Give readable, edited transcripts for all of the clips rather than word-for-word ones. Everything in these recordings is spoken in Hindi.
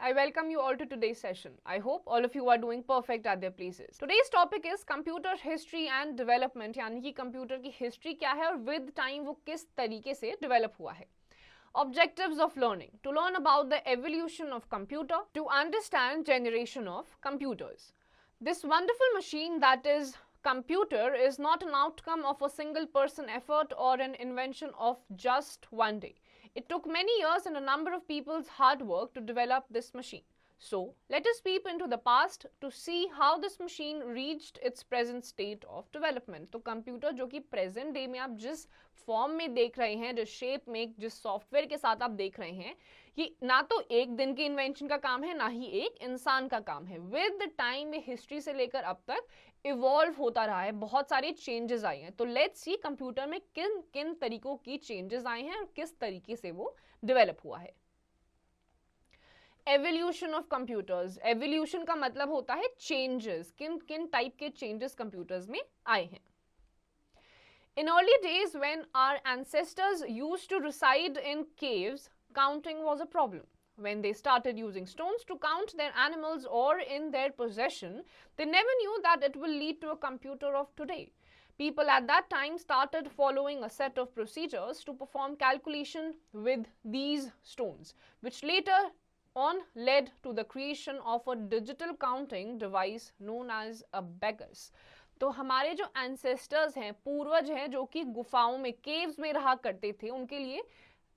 I welcome you all to today's session. I hope all of you are doing perfect at their places. Today's topic is computer history and development, यानी कि कंप्यूटर की हिस्ट्री क्या है और विद टाइम वो किस तरीके से डेवलप हुआ है. Objectives of learning: to learn about the evolution of computer, to understand generation of computers. This wonderful machine that is computer is not an outcome of a single person effort or an invention of just one day. It took many years and a number of people's hard work to develop this machine. So, let us peep into the past to see how this machine reached its present state of development. तो कंप्यूटर जो कि प्रेजेंट डे में आप जिस फॉर्म में देख रहे हैं, जिस शेप में, जिस सॉफ्टवेयर के साथ आप देख रहे हैं, ये ना तो एक दिन की इन्वेंशन का काम है, ना ही एक इंसान का काम है. विद द टाइम ये हिस्ट्री से लेकर अब तक इवॉल्व होता रहा है, बहुत सारे चेंजेस आए हैं. तो लेट्स सी कंप्यूटर में किन किन तरीकों की चेंजेस आए हैं और किस तरीके से वो डेवलप हुआ है. Evolution of computers. एवोल्यूशन का मतलब होता है चेंजेस, किन किन टाइप के चेंजेस कंप्यूटर्स में आए हैं. In early days, when our ancestors used to reside in caves, counting was a problem. When they started using stones to count their animals or in their possession, they never knew that it will lead to a computer of today. People at that time started following a set of procedures to perform calculation with these stones, which later on led to the creation of a digital counting device known as abacus. तो हमारे जो एंसेस्टर्स हैं, पूर्वज हैं, जो कि गुफाओं में, केव्स में रहा करते थे, उनके लिए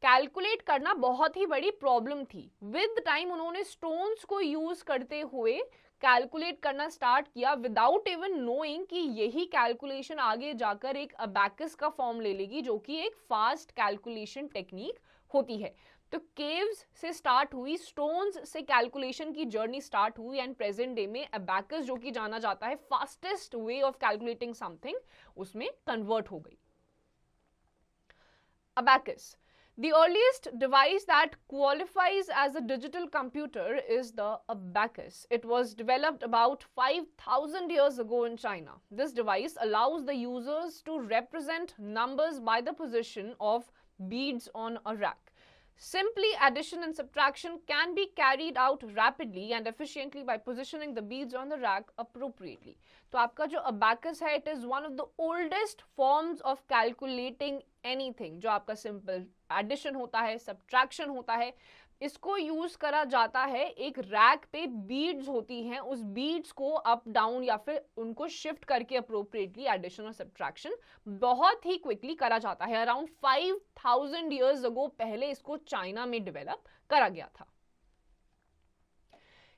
कैलकुलेट करना बहुत ही बड़ी प्रॉब्लम थी. विद टाइम उन्होंने स्टोन्स को यूज करते हुए कैलकुलेट करना स्टार्ट किया विदाउट इवन नोइंग कि यही कैलकुलेशन आगे जाकर एक अबैकस का फॉर्म ले लेगी, जो कि एक फास्ट कैलकुलेशन टेक्निक होती है. तो केव्स से स्टार्ट हुई, स्टोन्स से कैलकुलेशन की जर्नी स्टार्ट हुई एंड प्रेजेंट डे में अबैकस जो कि जाना जाता है fastest way of calculating something, उसमें कन्वर्ट हो गई. Abacus. The earliest device that qualifies as a digital computer is the abacus. It was developed about 5,000 years ago in China. This device allows the users to represent numbers by the position of beads on a rack. Simply, addition and subtraction can be carried out rapidly and efficiently by positioning the beads on the rack appropriately. तो आपका जो abacus है, it is one of the oldest forms of calculating anything. जो आपका simple addition होता है, subtraction होता है, इसको यूज करा जाता है. एक रैक पे बीड्स होती हैं, उस बीड्स को अप डाउन या फिर उनको शिफ्ट करके अप्रोप्रिएटली एडिशन और सब्ट्रैक्शन बहुत ही क्विकली करा जाता है. अराउंड 5,000 इयर्स अगो पहले इसको चाइना में डेवलप करा गया था.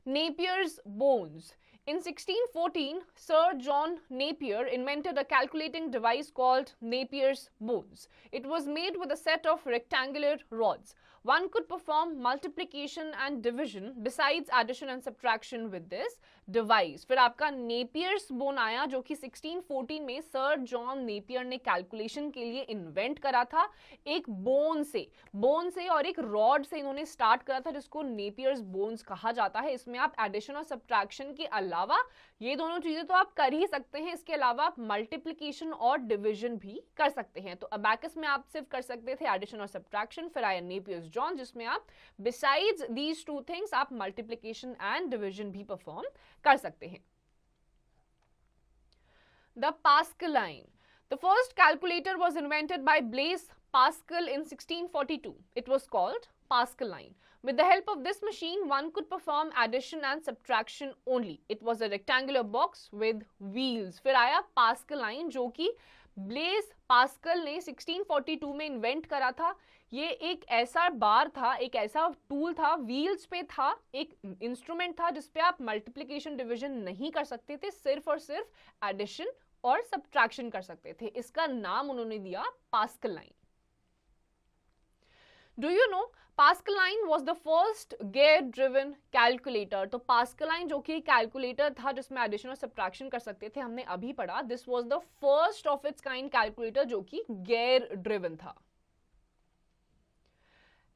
Napier's bones. In 1614, Sir John Napier invented a calculating device called Napier's bones. It was made with a set of rectangular rods. One could perform multiplication and division besides addition and subtraction with this device. फिर आपका Napier's bone आया, जो कि 1614 में Sir John Napier ने कैलकुलेशन के लिए इन्वेंट करा था. एक बोन से और एक रॉड से इन्होंने स्टार्ट करा था, जिसको Napier's bones कहा जाता है. इसमें आप एडिशन और सब्ट्रैक्शन के अलावा ये दोनों चीजें तो आप कर ही सकते हैं, इसके अलावा आप मल्टीप्लिकेशन और डिवीजन भी कर सकते हैं. तो अबैकस में आप सिर्फ कर सकते थे एडिशन और सब्ट्रैक्शन. फिर आया नेपियर्स जॉन, जिसमें आप बिसाइड्स दीज टू थिंग्स आप मल्टीप्लिकेशन एंड डिवीजन भी परफॉर्म कर सकते हैं. The pascal line. The first calculator was invented by Blaise Pascal in 1642. It was called Pascal line. With the help of this machine, one could perform addition and subtraction only. It was a rectangular box with wheels. फिर आया Pascal line, जो कि Blaise Pascal ने 1642 में इन्वेंट करा था. ये एक ऐसा बार था, एक ऐसा टूल था, व्हील्स पे था, एक इंस्ट्रूमेंट था जिसपे आप मल्टीप्लिकेशन डिवीजन नहीं कर सकते थे, सिर्फ और सिर्फ एडिशन और सब्ट्रैक्शन कर सकते थे. इसका नाम उन्होंने दिया pascal line. Do you know pascal line was the first gear driven calculator. तो पास्कल लाइन जो कि कैलकुलेटर था जिसमें एडिशन और सब्ट्रैक्शन कर सकते थे, हमने अभी पढ़ा. This was the first of its kind calculator जो कि गेयर ड्रिवन था.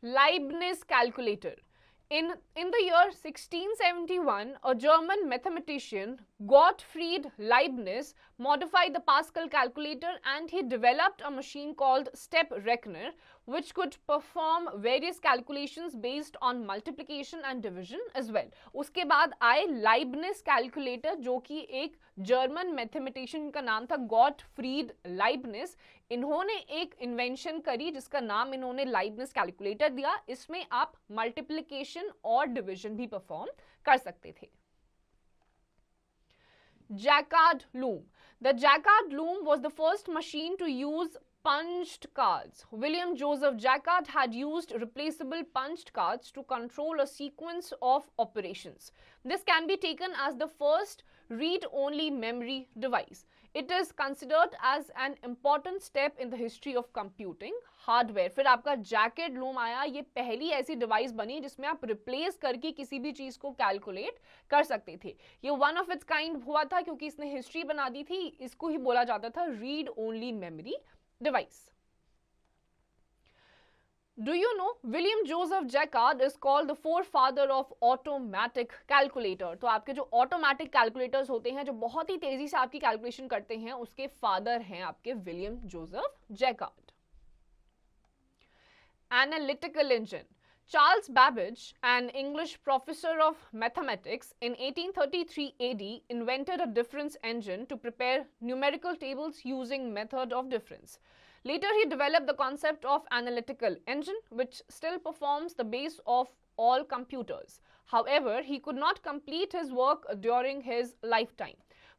Leibniz calculator. In the year 1671, a German mathematician Gottfried Leibniz modified the Pascal calculator and he developed a machine called step reckoner which could perform various calculations based on multiplication and division as well. उसके बाद आए Leibniz calculator जो कि एक जर्मन मैथमेटिशियन का नाम था गॉटफ्रीड लाइबनिज. इन्होंने एक इन्वेंशन करी जिसका नाम इन्होंने लाइबनिज कैलकुलेटर दिया. इसमें आप मल्टीप्लिकेशन और डिवीजन भी परफॉर्म कर सकते थे. Jacquard loom. The Jacquard loom was the first machine to use punched cards. William Joseph Jacquard had used replaceable punched cards to control a sequence of operations. This can be taken as the first read-only memory device. It is considered as an important step in the history of computing hardware. फिर आपका जैकेट लूम आया. ये पहली ऐसी डिवाइस बनी जिसमें आप रिप्लेस करके किसी भी चीज को कैलकुलेट कर सकते थे. ये वन ऑफ इट्स काइंड हुआ था क्योंकि इसने हिस्ट्री बना दी थी. इसको ही बोला जाता था read only memory device. Do you know William Joseph Jacquard is called the forefather of automatic calculator. तो आपके जो automatic calculators होते हैं जो बहुत ही तेजी से आपकी कैलकुलेशन करते हैं उसके फादर हैं आपके William Joseph Jacquard. Analytical engine. Charles Babbage, an English professor of mathematics in 1833 AD, invented a difference engine to prepare numerical tables using method of difference. Later, he developed the concept of analytical engine, which still performs the base of all computers. However, he could not complete his work during his lifetime.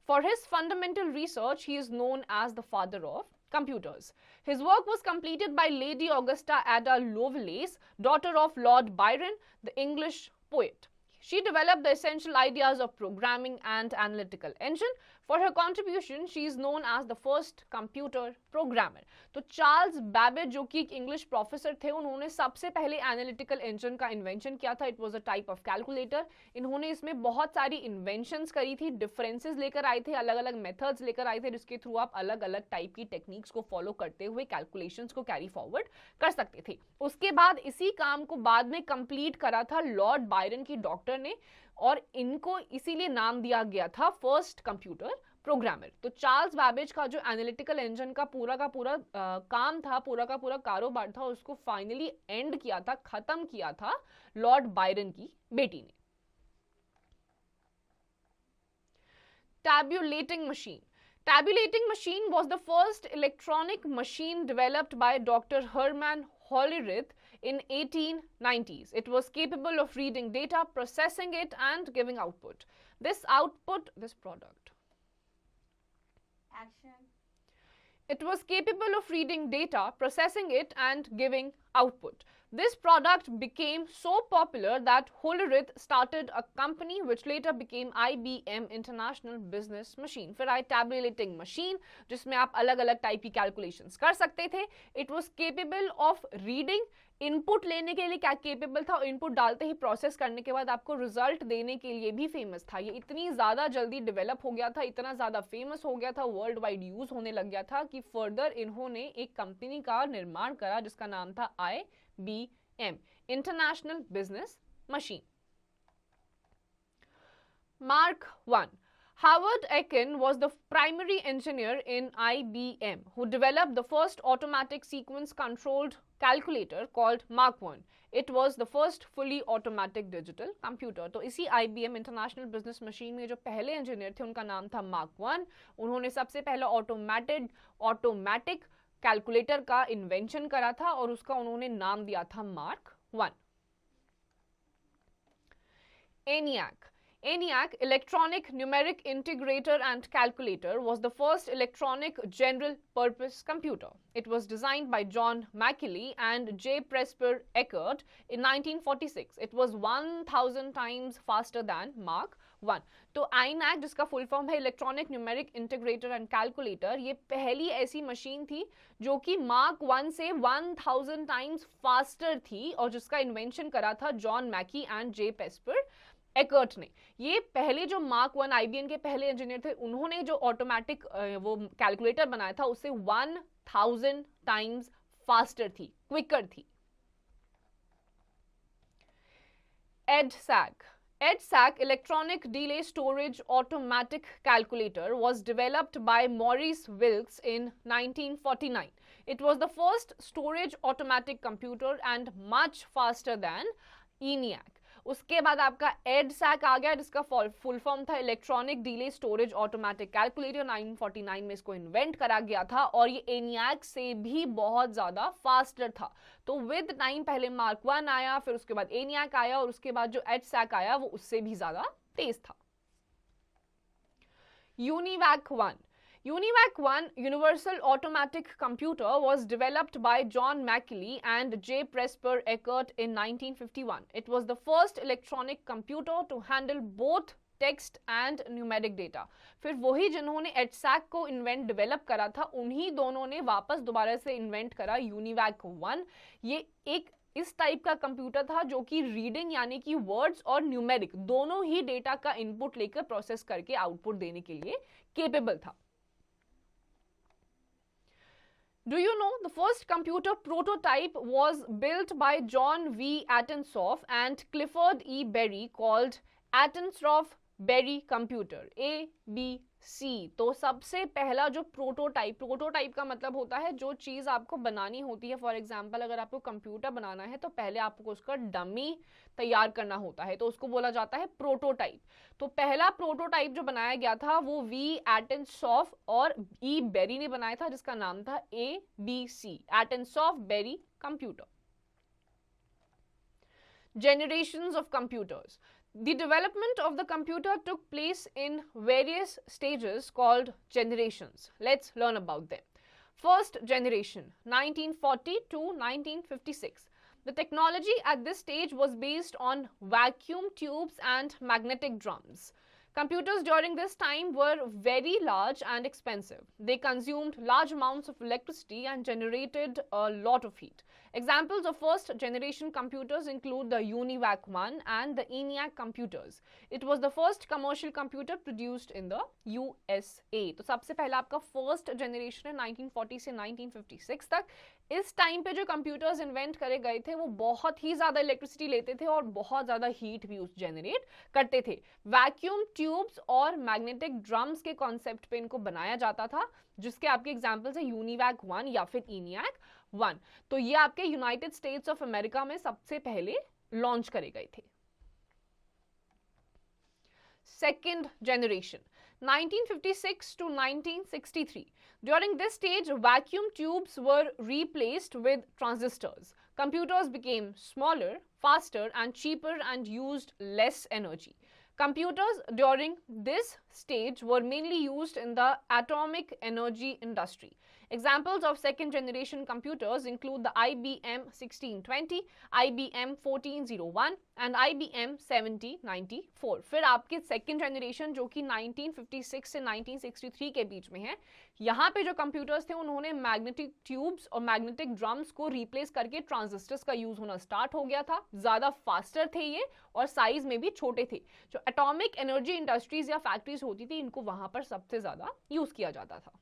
For his fundamental research, he is known as the father of computers. His work was completed by Lady Augusta Ada Lovelace, daughter of Lord Byron, the English poet. She developed the essential ideas of programming and analytical engine. For her contribution, she is known as the first computer programmer. तो चार्ल्स बैबेज जो कि एक इंग्लिश प्रोफेसर थे उन्होंने सबसे पहले एनालिटिकल इंजन का इन्वेंशन किया था. It was a type of calculator. इन्होंने इसमें बहुत सारी इन्वेंशंस करी थी. डिफरेंसेस लेकर आए थे, अलग अलग मेथड्स लेकर आए थे जिसके थ्रू आप अलग अलग टाइप की टेक्निक्स को फॉलो करते हुए कैलकुलेशंस को कैरी फॉरवर्ड कर सकते थे. उसके बाद इसी काम को बाद में कंप्लीट करा था लॉर्ड बायरन की डॉक्टर ने और इनको इसीलिए नाम दिया गया था फर्स्ट कंप्यूटर प्रोग्रामर. तो चार्ल्स बैबेज का जो एनालिटिकल इंजन का पूरा काम था, पूरा का पूरा कारोबार था, उसको फाइनली एंड किया था, खत्म किया था लॉर्ड बायरन की बेटी ने. Tabulating machine. Tabulating machine was the first electronic machine developed by Dr. Hermann Hollerith in 1890s. It was capable of reading data, processing it and giving output. This product. Action. It was capable of reading data, processing it and giving output. This product became so popular that Hollerith started a company which later became IBM International Business Machine. फिर आई tabulating machine जिसमें आप अलग अलग टाइप की कैलकुलेशंस कर सकते थे. It was capable of reading. Input लेने के लिए क्या केपेबल था और इनपुट डालते ही प्रोसेस करने के बाद आपको रिजल्ट देने के लिए भी फेमस था. ये इतनी ज़्यादा जल्दी डेवलप हो गया था, इतना ज़्यादा फेमस हो गया था, वर्ल्ड वाइड यूज होने लग गया था कि फर्दर इन्होंने एक कंपनी का निर्माण करा जिसका नाम था IBM international business machine. Mark 1. Howard Aiken was the primary engineer in IBM who developed the first automatic sequence controlled calculator called Mark 1. It was the first fully automatic digital computer. तो इसी IBM International Business Machine में जो पहले इंजीनियर थे उनका नाम था Mark 1. उन्होंने सबसे पहला ऑटोमेटिक कैलकुलेटर का इन्वेंशन करा था और उसका उन्होंने नाम दिया था Mark 1. ENIAC. ENIAC, Electronic Numeric Integrator and Calculator, was the first electronic general-purpose computer. It was designed by John Macaulay and J. Presper Eckert in 1946. It was 1,000 times faster than Mark 1. तो ENIAC जिसका फुल फॉर्म है electronic numeric integrator and calculator, ये पहली ऐसी मशीन थी जो कि Mark 1 से 1,000 टाइम्स फास्टर थी और जिसका इन्वेंशन करा था जॉन मैकी एंड जे पेस्पर एकर्ट ने. ये पहले जो Mark 1 IBM के पहले इंजीनियर थे उन्होंने जो ऑटोमेटिक वो कैलकुलेटर बनाया था उससे 1,000 टाइम्स फास्टर थी, क्विकर थी. EDSAC. EDSAC, Electronic Delay Storage Automatic Calculator, was developed by Maurice Wilks in 1949. It was the first storage automatic computer and much faster than ENIAC. उसके बाद आपका EDSAC आ गया, जिसका फुल फॉर्म था electronic delay storage automatic calculator. 1949 में इसको इन्वेंट करा गया था और ये ENIAC से भी बहुत ज्यादा फास्टर था। तो विद टाइम पहले Mark 1 आया, फिर उसके बाद ENIAC आया और उसके बाद जो EDSAC आया वो उससे भी ज्यादा तेज था। UNIVAC 1. UNIVAC 1 Universal Automatic Computer was developed by John McKinley and J. Presper Eckert in 1951. It was the first electronic computer to handle both text and numeric data. फिर वही जिन्होंने EDSAC को डेवलप करा था, उन्हीं दोनों ने वापस दोबारा से इन्वेंट करा UNIVAC 1। ये एक इस टाइप का कंप्यूटर था जो कि रीडिंग यानी कि वर्ड्स और न्यूमेरिक दोनों ही डेटा का इनपुट लेकर प्रोसेस करके आउटपुट देने के लिए केपेबल था। Do you know the first computer prototype was built by John V. Attensoff and Clifford E. Berry called Attensoff-Berry computer, ABC। तो सबसे पहला जो प्रोटोटाइप का मतलब होता है जो चीज आपको बनानी होती है। फॉर एग्जांपल अगर आपको कंप्यूटर बनाना है तो पहले आपको उसका डमी तैयार करना होता है, तो उसको बोला जाता है प्रोटोटाइप। तो पहला प्रोटोटाइप जो बनाया गया था वो वी एटेंसॉफ और ई बेरी ने बनाया था, जिसका नाम था ABC, Atanasoff Berry computer. Generations of computers. The development of the computer took place in various stages called generations. Let's learn about them. First generation, 1940 to 1956. The technology at this stage was based on vacuum tubes and magnetic drums. Computers during this time were very large and expensive. They consumed large amounts of electricity and generated a lot of heat. Examples of first generation computers include the UNIVAC 1 and the ENIAC computers. It was the first commercial computer produced in the USA. तो सबसे पहला आपका फर्स्ट जनरेशन है 1940 से 1956 तक। इस टाइम पे जो कंप्यूटर्स इन्वेंट करे गए थे वो बहुत ही ज्यादा इलेक्ट्रिसिटी लेते थे और बहुत ज्यादा हीट भी उस जनरेट करते थे। वैक्यूम ट्यूब्स और मैग्नेटिक ड्रम्स के कॉन्सेप्ट पे इनको बनाया जाता था, जिसके आपके एग्जांपल्स है यूनिवैक 1 या फिर ENIAC 1। तो ये आपके यूनाइटेड स्टेट्स ऑफ अमेरिका में सबसे पहले लॉन्च करे गए थे। Second generation, 1956 to 1963. During this stage, vacuum tubes were replaced with transistors. Computers became smaller, faster, and cheaper and used less energy. Computers during this stage were mainly used in the atomic energy industry. Examples of second generation computers include the IBM 1620, IBM 1401 and IBM 7094. फिर आपके सेकेंड जनरेशन जो कि 1956 से 1963 के बीच में है, यहाँ पे जो कंप्यूटर्स थे उन्होंने मैग्नेटिक ट्यूब्स और मैग्नेटिक ड्रम्स को रिप्लेस करके ट्रांजिस्टर्स का यूज होना स्टार्ट हो गया था। ज्यादा फास्टर थे ये और साइज में भी छोटे थे। जो एटॉमिक एनर्जी इंडस्ट्रीज या फैक्ट्रीज होती थी इनको वहां पर सबसे ज्यादा यूज किया जाता था।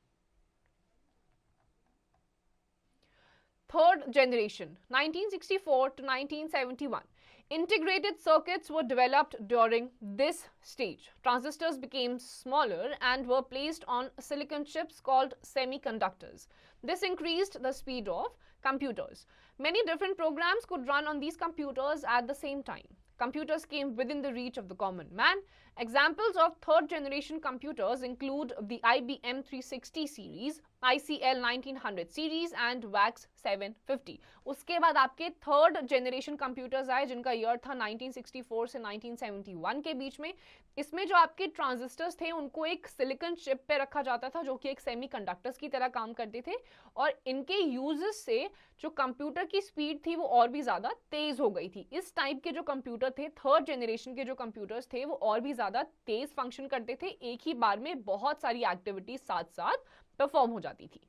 Third generation, 1964 to 1971. Integrated circuits were developed during this stage. Transistors became smaller and were placed on silicon chips called semiconductors. This increased the speed of computers. Many different programs could run on these computers at the same time. Computers came within the reach of the common man. Examples of third generation computers include the IBM 360 series, ICL 1900 series and VAX 750. उसके बाद आपके थर्ड जनरेशन कंप्यूटर्स आए जिनका ईयर था 1964 से 1971 के बीच में। इसमें जो आपके ट्रांजिस्टर्स थे उनको एक सिलिकॉन चिप पे रखा जाता था जो कि एक सेमीकंडक्टर्स की तरह काम करते थे और इनके यूजेस से जो कंप्यूटर की स्पीड थी वो और भी ज्यादा तेज हो गई थी। इस टाइप के जो कंप्यूटर थे, थर्ड जनरेशन के जो कंप्यूटर्स थे वो और भी ज्यादा तेज फंक्शन करते थे, एक ही बार में बहुत सारी एक्टिविटीज साथ साथ परफॉर्म हो जाती थी।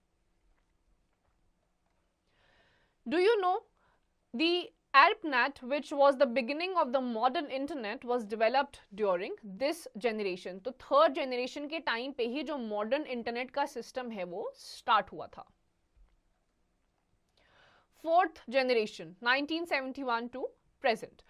Do you know the ARPANET, which was the beginning of the modern internet, was developed during this generation? तो थर्ड जनरेशन के टाइम पे ही जो मॉडर्न इंटरनेट का सिस्टम है वो स्टार्ट हुआ था। Fourth generation, 1971 to present.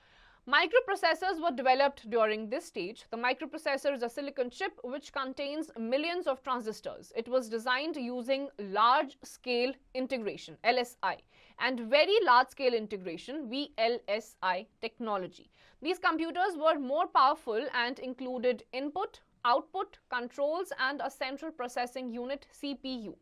Microprocessors were developed during this stage. The microprocessor is a silicon chip which contains millions of transistors. It was designed using large scale integration (LSI) and very large scale integration (VLSI) technology. These computers were more powerful and included input, output, controls and a central processing unit (CPU).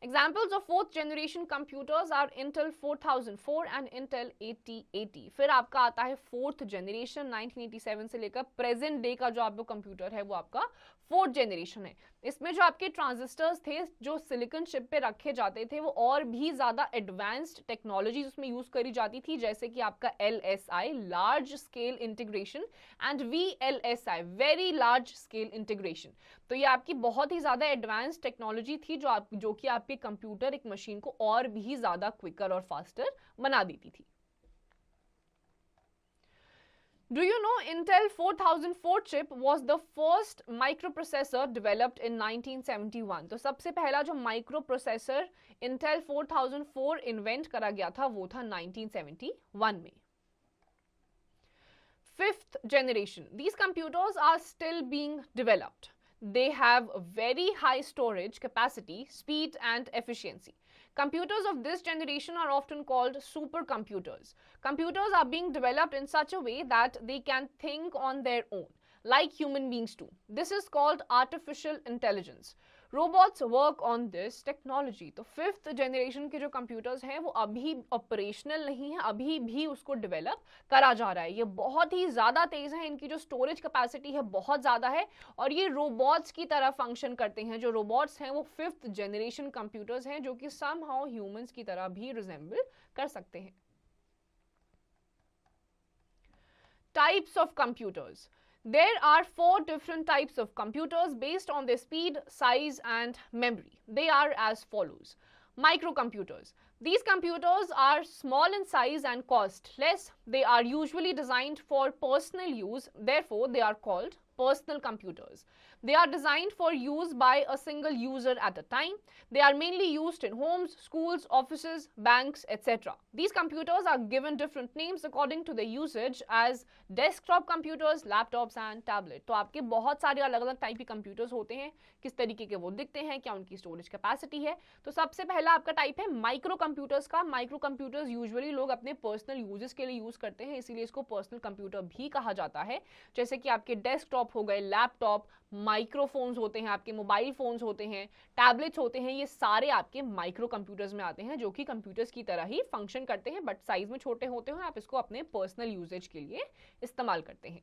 Examples of fourth generation computers are Intel 4004 and Intel 8080. फिर आपका आता है फोर्थ जनरेशन 1987 से लेकर प्रेजेंट डे का जो आपका कंप्यूटर है वो आपका फोर्थ जनरेशन है. इसमें जो आपके ट्रांजिस्टर्स थे जो सिलिकॉन चिप पे रखे जाते थे वो और भी ज्यादा एडवांस्ड टेक्नोलॉजीज उसमें यूज करी जाती थी, जैसे कि आपका LSI large scale integration and VLSI very large scale integration. तो ये आपकी बहुत ही ज्यादा एडवांस्ड टेक्नोलॉजी थी जो कि आपके कंप्यूटर एक मशीन को और भी ज्यादा क्विकर और फास्टर बना देती थी. Do you know Intel 4004 chip was the first microprocessor developed in 1971? तो सबसे पहला जो माइक्रोप्रोसेसर Intel 4004 इन्वेंट करा गया था वो था 1971 में. Fifth generation. These computers are still being developed. They have very high storage capacity, speed and efficiency. Computers of this generation are often called supercomputers. Computers are being developed in such a way that they can think on their own, like human beings do. This is called artificial intelligence. Robots work on this technology. तो फिफ्थ जनरेशन के जो कंप्यूटर्स हैं वो अभी ऑपरेशनल नहीं है, अभी भी उसको डेवलप करा जा रहा है. ये बहुत ही ज़्यादा तेज़ है, इनकी जो स्टोरेज कैपेसिटी है बहुत ज़्यादा है और ये रोबोट्स की तरह फंक्शन करते हैं. जो रोबोट्स हैं वो फिफ्थ जनरेशन कंप्यूटर्स हैं जो कि समहाउ ह्यूमंस की तरह भी रिजेंबल कर सकते हैं. Types of computers. There are 4 different types of computers based on their speed, size and memory. They are as follows. Microcomputers. These computers are small in size and cost less. They are usually designed for personal use, therefore they are called personal computers. They are designed for use by a single user at a time. They are mainly used in homes, schools, offices, banks, etc. These computers are given different names according to their usage as desktop computers, laptops and tablet. तो आपके बहुत सारे अलग अलग टाइप के कंप्यूटर्स होते हैं, किस तरीके के वो दिखते हैं, क्या उनकी स्टोरेज कैपेसिटी है. तो सबसे पहला आपका टाइप है माइक्रो कंप्यूटर्स का. माइक्रो कंप्यूटर्स यूजुअली लोग अपने पर्सनल यूजेस के लिए यूज करते हैं, इसीलिए इसको पर्सनल कंप्यूटर भी कहा जाता है. जैसे कि आपके डेस्कटॉप हो गए, लैपटॉप, माइक्रोफोन्स होते हैं, आपके मोबाइल फोन्स होते हैं, टैबलेट्स होते हैं, ये सारे आपके माइक्रो कंप्यूटर्स में आते हैं जो कि कंप्यूटर्स की तरह ही फंक्शन करते हैं बट साइज में छोटे होते हैं. आप इसको अपने पर्सनल यूजेज के लिए इस्तेमाल करते हैं.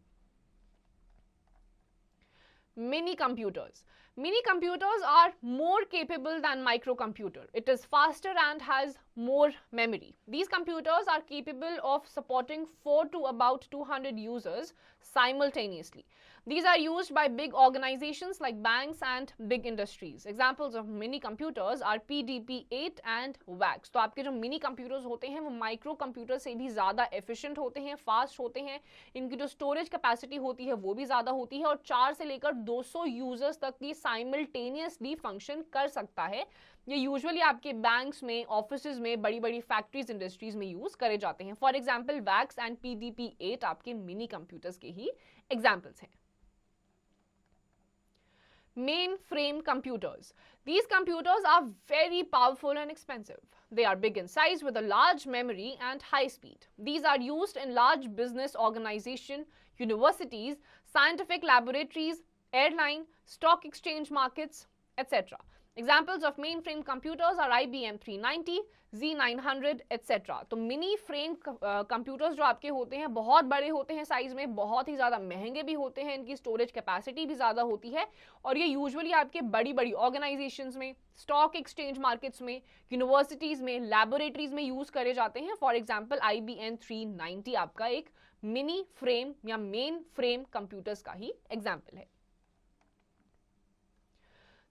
Mini computers. Mini computers are more capable than microcomputer. It is faster and has more memory. These computers are capable of supporting 4 to about 200 users simultaneously. These are used by big organizations like banks and big industries. Examples of mini computers are PDP-8 and VAX. तो आपके जो mini computers होते हैं वो माइक्रो कंप्यूटर से भी ज़्यादा efficient होते हैं, फास्ट होते हैं, इनकी जो स्टोरेज कैपेसिटी होती है वो भी ज़्यादा होती है और 4 से लेकर 200 यूजर्स तक की साइमल्टेनियसली फंक्शन कर सकता है. ये यूजुअली आपके बैंक्स में, ऑफिसेज में, बड़ी बड़ी फैक्ट्रीज, इंडस्ट्रीज में यूज करे जाते हैं. For example wax and PDP-8 आपके मिनी कंप्यूटर्स के ही एग्जाम्पल्स हैं. Mainframe computers. These computers are very powerful and expensive. They are big in size with a large memory and high speed. These are used in large business organizations, universities, scientific laboratories, airline, stock exchange markets, etc. Examples of mainframe computers are IBM 390, Z900, etc. तो मिनी फ्रेम कंप्यूटर्स जो आपके होते हैं बहुत बड़े होते हैं साइज में, बहुत ही ज़्यादा महंगे भी होते हैं, इनकी स्टोरेज कैपेसिटी भी ज़्यादा होती है और ये यूजुअली आपके बड़ी बड़ी ऑर्गेनाइजेशंस में, स्टॉक एक्सचेंज मार्केट्स में, यूनिवर्सिटीज़ में, लैबोरेटरीज में यूज़ करे जाते हैं. फॉर एग्जाम्पल IBM 390 आपका एक मिनी फ्रेम या मेन फ्रेम कंप्यूटर्स का ही एग्जाम्पल है.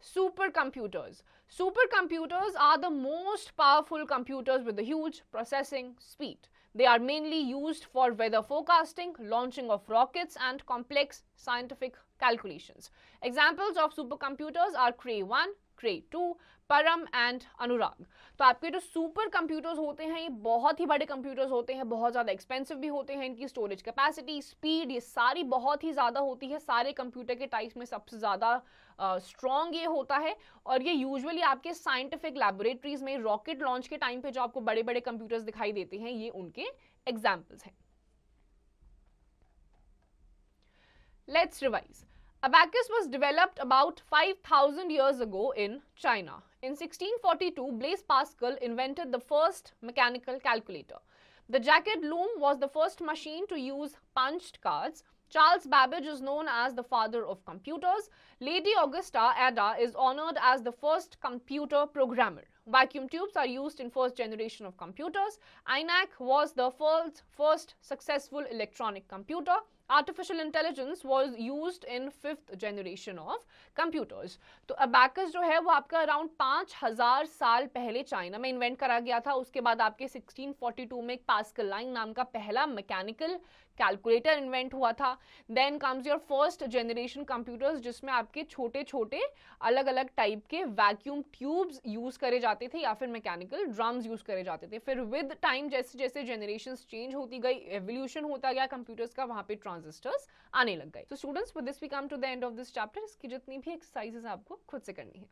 Supercomputers. Supercomputers are the most powerful computers with a huge processing speed. They are mainly used for weather forecasting, launching of rockets, and complex scientific calculations. Examples of supercomputers are Cray 1, क्रे 2, परम एंड अनुराग। तो आपके जो सुपर कंप्यूटर्स होते हैं ये बहुत ही बड़े कंप्यूटर्स होते हैं, बहुत ज़्यादा एक्सपेंसिव भी होते हैं, इनकी स्टोरेज कैपेसिटी, स्पीड, ये सारी बहुत ही ज़्यादा होती है। सारे कंप्यूटर के टाइप्स में सबसे ज़्यादा स्ट्रॉन्ग ये होता है, और ये यूजुअली आपके साइंटिफिक लैबोरेटरीज में रॉकेट लॉन्च के टाइम पे जो आपको बड़े बड़े कंप्यूटर्स दिखाई देते हैं, ये उनके एग्जाम्पल्स हैं। Let's revise. Abacus was developed about 5,000 years ago in China. In 1642, Blaise Pascal invented the first mechanical calculator. The jagged loom was the first machine to use punched cards. Charles Babbage is known as the father of computers. Lady Augusta Ada is honored as the first computer programmer. Vacuum tubes are used in first generation of computers. ENIAC was the first successful electronic computer. Artificial intelligence was used in 5th generation of computers. तो अबैकस जो है वो आपका अराउंड 5000 साल पहले चाइना में इन्वेंट करा गया था। उसके बाद आपके 1642 में पास्कल लाइन नाम का पहला मैकेनिकल कैलकुलेटर इन्वेंट हुआ था। Then comes your first generation computers, जिसमें आपके छोटे छोटे अलग अलग टाइप के वैक्यूम ट्यूब्स यूज करे जाते थे या फिर मैकेनिकल ड्रम्स यूज करे जाते थे। फिर विद टाइम जैसे जैसे जनरेशंस चेंज होती गई, एवोल्यूशन होता गया कंप्यूटर्स का, वहां पे ट्रांजिस्टर्स आने लग गए। तो students, with this we come to the end of this chapter. इसकी जितनी भी एक्सरसाइजेस आपको खुद से करनी है।